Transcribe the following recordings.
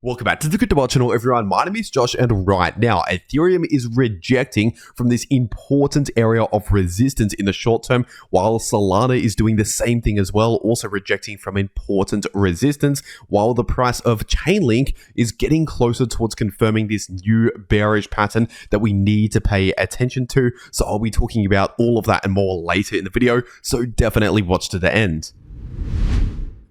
Welcome back to the cryptowrld channel, everyone. My name is Josh, and right now, Ethereum is rejecting from this important area of resistance in the short term, while Solana is doing the same thing as well, also rejecting from important resistance, while the price of Chainlink is getting closer towards confirming this new bearish pattern that we need to pay attention to. So I'll be talking about all of that and more later in the video, so definitely watch to the end.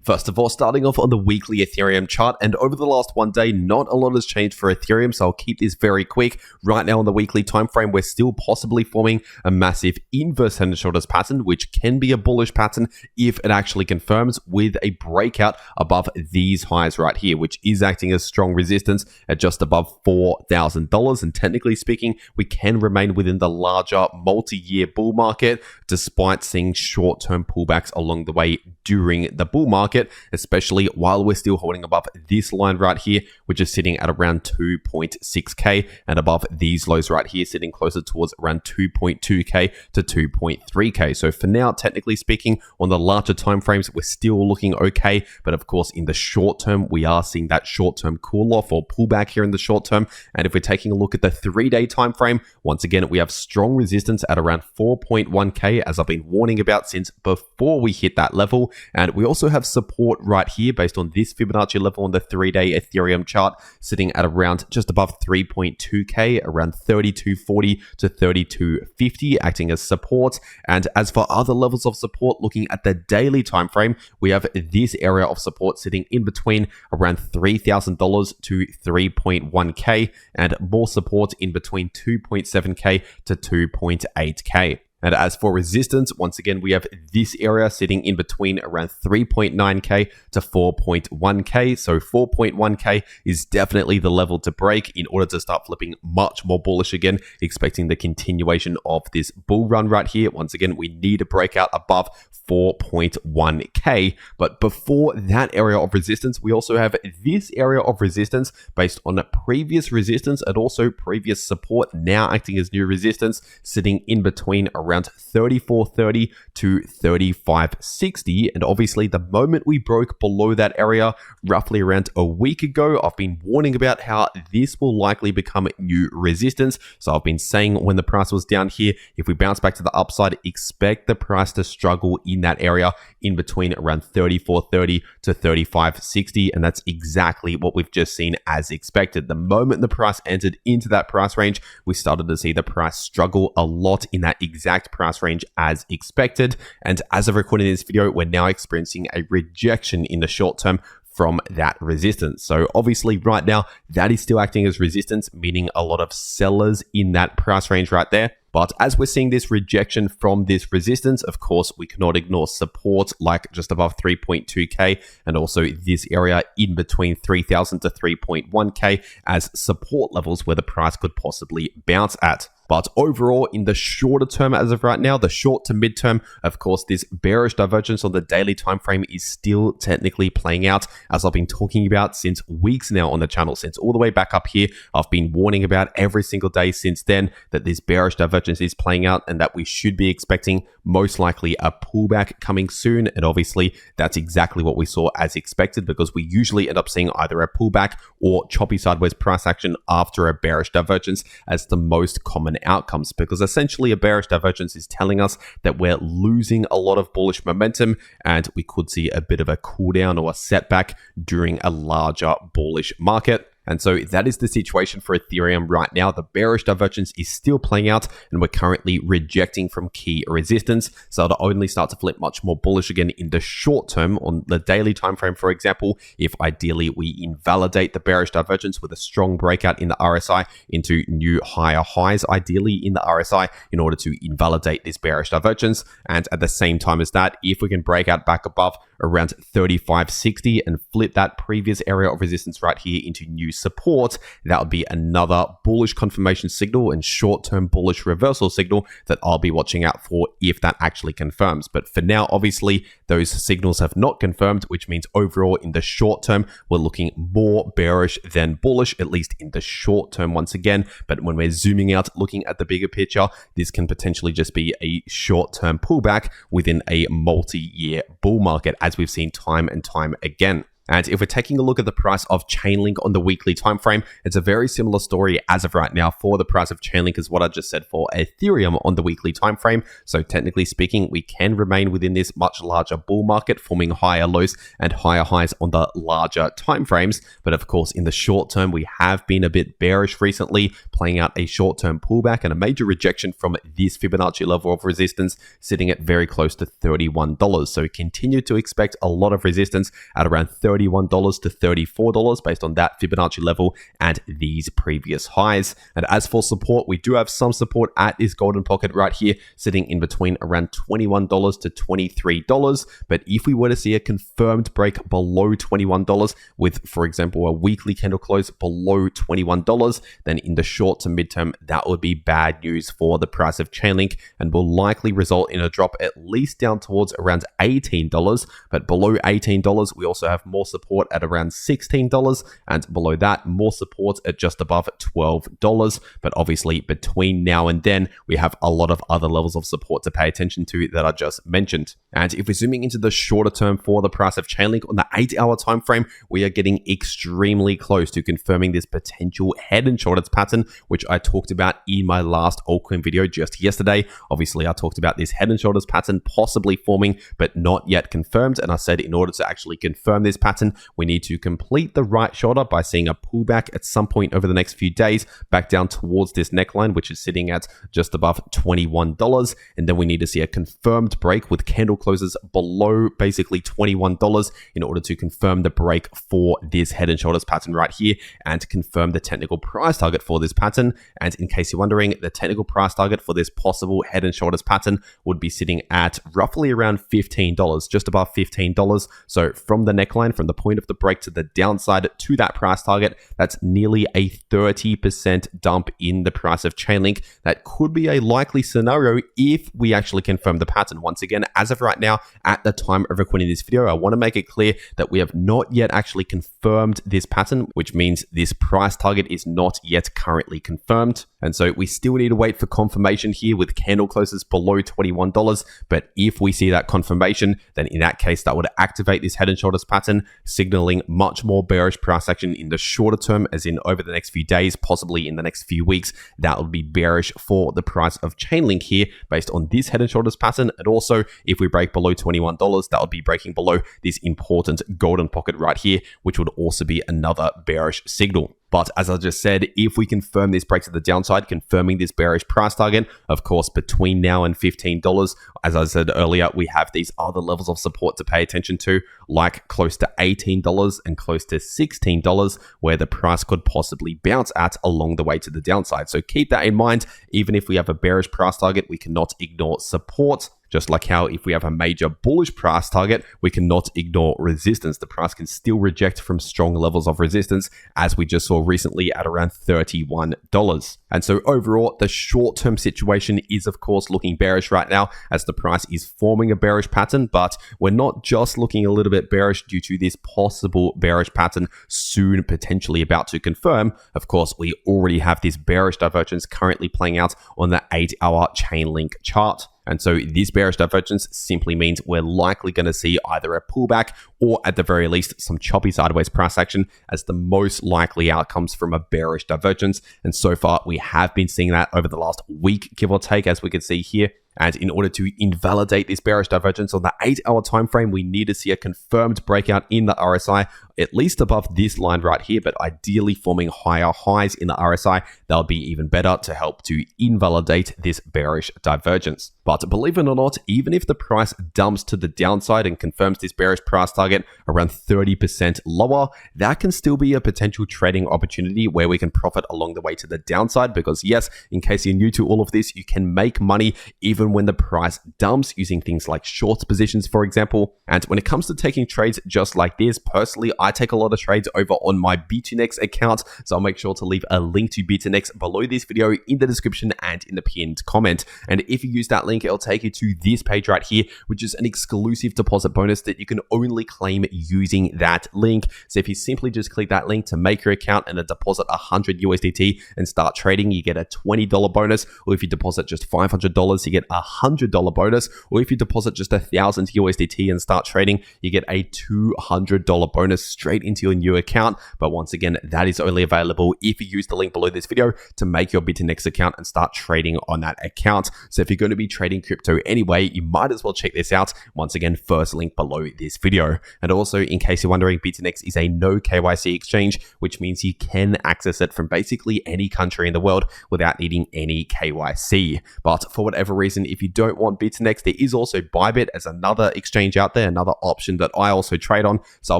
First of all, starting off on the weekly Ethereum chart, and over the last one day, not a lot has changed for Ethereum, so I'll keep this very quick. Right now on the weekly time frame, we're still possibly forming a massive inverse head and shoulders pattern, which can be a bullish pattern if it actually confirms with a breakout above these highs right here, which is acting as strong resistance at just above $4,000. And technically speaking, we can remain within the larger multi-year bull market, despite seeing short-term pullbacks along the way during the bull market, especially while we're still holding above this line right here, which is sitting at around 2.6k, and above these lows right here, sitting closer towards around 2.2k to 2.3k. So for now, technically speaking, on the larger time frames, we're still looking okay, but of course, in the short term, we are seeing that short-term cool-off or pullback here in the short term. And if we're taking a look at the 3-day time frame, once again, we have strong resistance at around 4.1k, as I've been warning about since before we hit that level. And we also have support right here based on this Fibonacci level on the 3-day Ethereum chart, sitting at around just above 3.2k, around 3240 to 3250, acting as support. And as for other levels of support, looking at the daily time frame, we have this area of support sitting in between around $3,000 to 3.1k, and more support in between 2.7k to 2.8k. And as for resistance, once again, we have this area sitting in between around 3.9k to 4.1k. So 4.1k is definitely the level to break in order to start flipping much more bullish again, expecting the continuation of this bull run right here. Once again, we need to break out above 4.1k. But before that area of resistance, we also have this area of resistance based on previous resistance and also previous support, now acting as new resistance, sitting in between around 3430 to 3560. And obviously, the moment we broke below that area roughly around a week ago, I've been warning about how this will likely become new resistance. So I've been saying when the price was down here, if we bounce back to the upside, expect the price to struggle in that area in between around 3430 to 3560. And that's exactly what we've just seen as expected. The moment the price entered into that price range, we started to see the price struggle a lot in that exact price range as expected. And as of recording this video, we're now experiencing a rejection in the short term from that resistance. So obviously right now, that is still acting as resistance, meaning a lot of sellers in that price range right there. But as we're seeing this rejection from this resistance, of course, we cannot ignore support like just above 3.2k, and also this area in between 3,000 to 3.1k as support levels where the price could possibly bounce at. But overall, in the shorter term as of right now, the short to mid-term, of course, this bearish divergence on the daily time frame is still technically playing out, as I've been talking about since weeks now on the channel, since all the way back up here. I've been warning about every single day since then that this bearish divergence is playing out and that we should be expecting most likely a pullback coming soon. And obviously, that's exactly what we saw as expected, because we usually end up seeing either a pullback or choppy sideways price action after a bearish divergence as the most common outcomes, because essentially a bearish divergence is telling us that we're losing a lot of bullish momentum and we could see a bit of a cool down or a setback during a larger bullish market. And so that is the situation for Ethereum right now. The bearish divergence is still playing out and we're currently rejecting from key resistance. So it'll only start to flip much more bullish again in the short term on the daily time frame, for example, if ideally we invalidate the bearish divergence with a strong breakout in the RSI into new higher highs, ideally in the RSI, in order to invalidate this bearish divergence. And at the same time as that, if we can break out back above around 3560 and flip that previous area of resistance right here into new support, that would be another bullish confirmation signal and short-term bullish reversal signal that I'll be watching out for if that actually confirms. But for now, obviously, those signals have not confirmed, which means overall in the short term, we're looking more bearish than bullish, at least in the short term once again. But when we're zooming out, looking at the bigger picture, this can potentially just be a short-term pullback within a multi-year bull market, as we've seen time and time again. And if we're taking a look at the price of Chainlink on the weekly time frame, it's a very similar story as of right now for the price of Chainlink as what I just said for Ethereum on the weekly time frame. So technically speaking, we can remain within this much larger bull market, forming higher lows and higher highs on the larger time frames. But of course, in the short term, we have been a bit bearish recently, playing out a short-term pullback and a major rejection from this Fibonacci level of resistance, sitting at very close to $31. So continue to expect a lot of resistance at around $31 to $34 based on that Fibonacci level and these previous highs. And as for support, we do have some support at this golden pocket right here, sitting in between around $21 to $23. But if we were to see a confirmed break below $21 with, for example, a weekly candle close below $21, then in the short to midterm, that would be bad news for the price of Chainlink and will likely result in a drop at least down towards around $18. But below $18, we also have more support at around $16, and below that, more support at just above $12. But obviously, between now and then, we have a lot of other levels of support to pay attention to that I just mentioned. And if we're zooming into the shorter term for the price of Chainlink on the 8-hour time frame, we are getting extremely close to confirming this potential head and shoulders pattern, which I talked about in my last altcoin video just yesterday. Obviously, I talked about this head and shoulders pattern possibly forming, but not yet confirmed. And I said in order to actually confirm this pattern, we need to complete the right shoulder by seeing a pullback at some point over the next few days back down towards this neckline, which is sitting at just above $21. And then we need to see a confirmed break with candle closes below basically $21 in order to confirm the break for this head and shoulders pattern right here and confirm the technical price target for this pattern. And in case you're wondering, the technical price target for this possible head and shoulders pattern would be sitting at roughly around $15, just above $15. So from the neckline, from the point of the break to the downside to that price target, that's nearly a 30% dump in the price of Chainlink. That could be a likely scenario if we actually confirm the pattern. Once again, as of right now, at the time of recording this video, I want to make it clear that we have not yet actually confirmed this pattern, which means this price target is not yet currently confirmed. And so we still need to wait for confirmation here with candle closes below $21. But if we see that confirmation, then in that case, that would activate this head and shoulders pattern, signaling much more bearish price action in the shorter term, as in over the next few days, possibly in the next few weeks. That would be bearish for the price of Chainlink here based on this head and shoulders pattern. And also, if we break below $21, that would be breaking below this important golden pocket right here, which would also be another bearish signal. But as I just said, if we confirm this break to the downside, confirming this bearish price target, of course, between now and $15, as I said earlier, we have these other levels of support to pay attention to, like close to $18 and close to $16, where the price could possibly bounce at along the way to the downside. So keep that in mind. Even if we have a bearish price target, we cannot ignore support. Just like how if we have a major bullish price target, we cannot ignore resistance. The price can still reject from strong levels of resistance, as we just saw recently at around $31. And so overall, the short-term situation is, of course, looking bearish right now as the price is forming a bearish pattern. But we're not just looking a little bit bearish due to this possible bearish pattern soon potentially about to confirm. Of course, we already have this bearish divergence currently playing out on the 8-hour Chainlink chart. And so this bearish divergence simply means we're likely going to see either a pullback or at the very least some choppy sideways price action as the most likely outcomes from a bearish divergence. And so far we have been seeing that over the last week, give or take, as we can see here. And in order to invalidate this bearish divergence on the 8-hour time frame, we need to see a confirmed breakout in the RSI, at least above this line right here, but ideally forming higher highs in the RSI. That'll be even better to help to invalidate this bearish divergence. But believe it or not, even if the price dumps to the downside and confirms this bearish price target around 30% lower, that can still be a potential trading opportunity where we can profit along the way to the downside. Because yes, in case you're new to all of this, you can make money even when the price dumps using things like shorts positions, for example. And when it comes to taking trades just like this, personally, I take a lot of trades over on my B2Next account. So I'll make sure to leave a link to B2Next below this video in the description and in the pinned comment. And if you use that link, link, it'll take you to this page right here, which is an exclusive deposit bonus that you can only claim using that link. So if you simply just click that link to make your account and then deposit 100 USDT and start trading, you get a $20 bonus. Or if you deposit just $500, you get a $100 bonus. Or if you deposit just 1,000 USDT and start trading, you get a $200 bonus straight into your new account. But once again, that is only available if you use the link below this video to make your Bitnex account and start trading on that account. So if you're going to be trading crypto anyway, you might as well check this out. Once again, first link below this video. And also, in case you're wondering, Bitnex is a no KYC exchange, which means you can access it from basically any country in the world without needing any KYC. But for whatever reason, if you don't want Bitnex, there is also Bybit as another exchange out there, another option that I also trade on. So I'll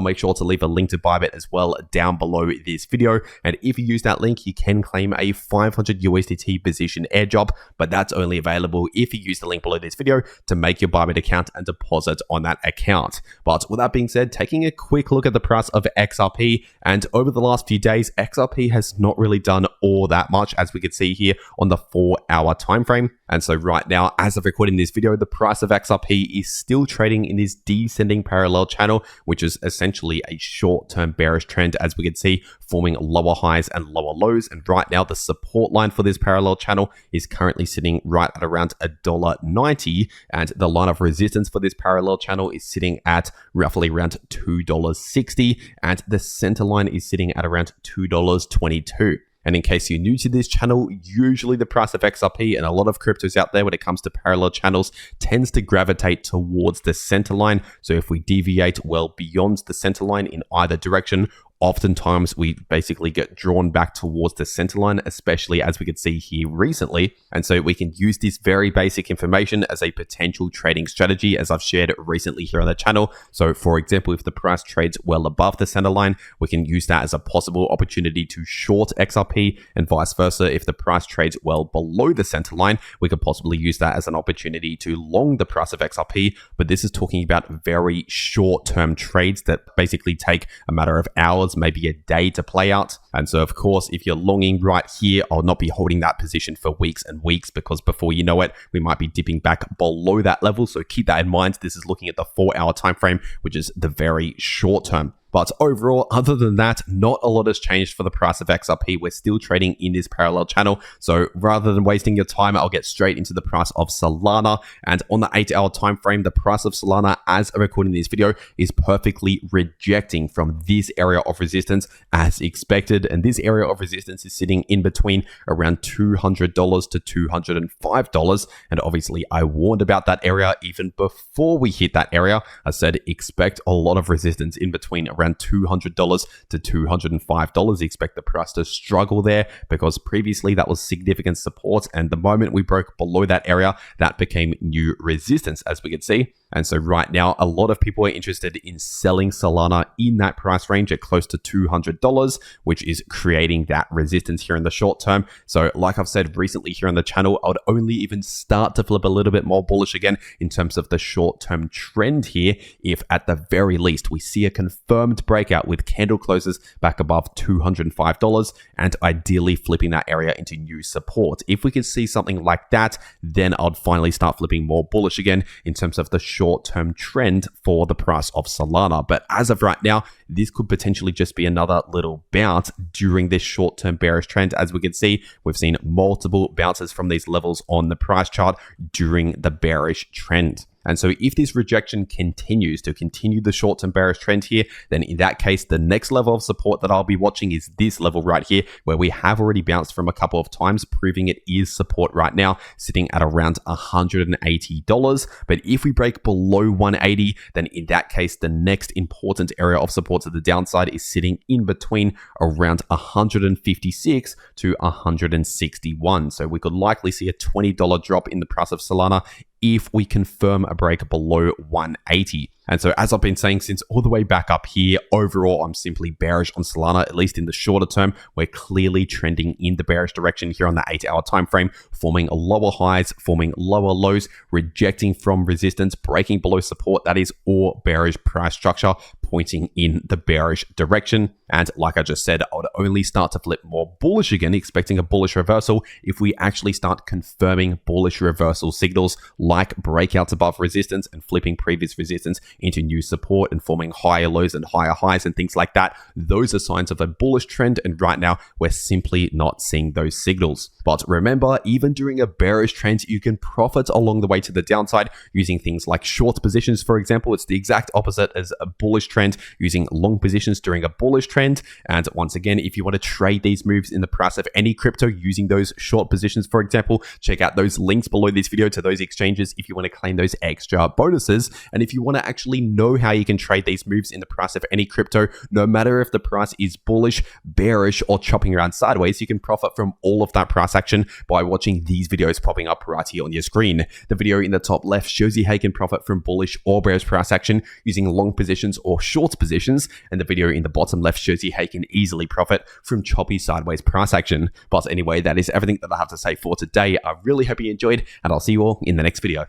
make sure to leave a link to Bybit as well down below this video. And if you use that link, you can claim a 500 USDT position airdrop, but that's only available if you use the link below this video to make your Bybit account and deposit on that account. But with that being said, taking a quick look at the price of XRP, and over the last few days, XRP has not really done all that much, as we could see here on the 4-hour time frame. And so right now, as of recording this video, the price of XRP is still trading in this descending parallel channel, which is essentially a short-term bearish trend, as we can see, forming lower highs and lower lows. And right now, the support line for this parallel channel is currently sitting right at around $1.90, and the line of resistance for this parallel channel is sitting at roughly around $2.60, and the center line is sitting at around $2.22. And in case you're new to this channel, usually the price of XRP and a lot of cryptos out there when it comes to parallel channels tends to gravitate towards the center line. So if we deviate well beyond the center line in either direction, oftentimes we basically get drawn back towards the center line, especially as we could see here recently. And so we can use this very basic information as a potential trading strategy, as I've shared recently here on the channel. So for example, if the price trades well above the center line, we can use that as a possible opportunity to short XRP, and vice versa. If the price trades well below the center line, we could possibly use that as an opportunity to long the price of XRP. But this is talking about very short-term trades that basically take a matter of hours, maybe a day to play out. And so of course, if you're longing right here, I'll not be holding that position for weeks and weeks, because before you know it, we might be dipping back below that level. So keep that in mind. This is looking at the 4-hour time frame, which is the very short term. But overall, other than that, not a lot has changed for the price of XRP. We're still trading in this parallel channel. So rather than wasting your time, I'll get straight into the price of Solana. And on the 8-hour time frame, the price of Solana, as I'm recording this video, is perfectly rejecting from this area of resistance as expected. And this area of resistance is sitting in between around $200 to $205. And obviously, I warned about that area even before we hit that area. I said expect a lot of resistance in between around $200 to $205. Expect the price to struggle there, because previously that was significant support, and the moment we broke below that area, that became new resistance, as we could see. And so right now, a lot of people are interested in selling Solana in that price range at close to $200, which is creating that resistance here in the short term. So like I've said recently here on the channel, I would only even start to flip a little bit more bullish again in terms of the short-term trend here if at the very least we see a confirmed breakout with candle closes back above $205, and ideally flipping that area into new support. If we could see something like that, then I'd finally start flipping more bullish again in terms of the short-term trend for the price of Solana. But as of right now, this could potentially just be another little bounce during this short-term bearish trend. As we can see, we've seen multiple bounces from these levels on the price chart during the bearish trend. And so if this rejection continues to continue the short-term bearish trend here, then in that case, the next level of support that I'll be watching is this level right here, where we have already bounced from a couple of times, proving it is support right now, sitting at around $180. But if we break below 180, then in that case, the next important area of support to the downside is sitting in between around 156 to 161. So we could likely see a $20 drop in the price of Solana if we confirm a break below 180. And so as I've been saying since all the way back up here, overall, I'm simply bearish on Solana, at least in the shorter term. We're clearly trending in the bearish direction here on the 8-hour time frame, forming lower highs, forming lower lows, rejecting from resistance, breaking below support. That is all bearish price structure pointing in the bearish direction. And like I just said, I would only start to flip more bullish again, expecting a bullish reversal if we actually start confirming bullish reversal signals like breakouts above resistance and flipping previous resistance into new support and forming higher lows and higher highs and things like that. Those are signs of a bullish trend, and right now we're simply not seeing those signals. But remember, even during a bearish trend, you can profit along the way to the downside using things like short positions, for example. It's the exact opposite as a bullish trend, using long positions during a bullish trend. And once again, if you want to trade these moves in the price of any crypto using those short positions, for example, check out those links below this video to those exchanges if you want to claim those extra bonuses. And if you want to actually know how you can trade these moves in the price of any crypto, no matter if the price is bullish, bearish, or chopping around sideways, you can profit from all of that price action by watching these videos popping up right here on your screen. The video in the top left shows you how you can profit from bullish or bearish price action using long positions or short positions, and the video in the bottom left shows you how you can easily profit from choppy sideways price action. But anyway, that is everything that I have to say for today. I really hope you enjoyed, and I'll see you all in the next video.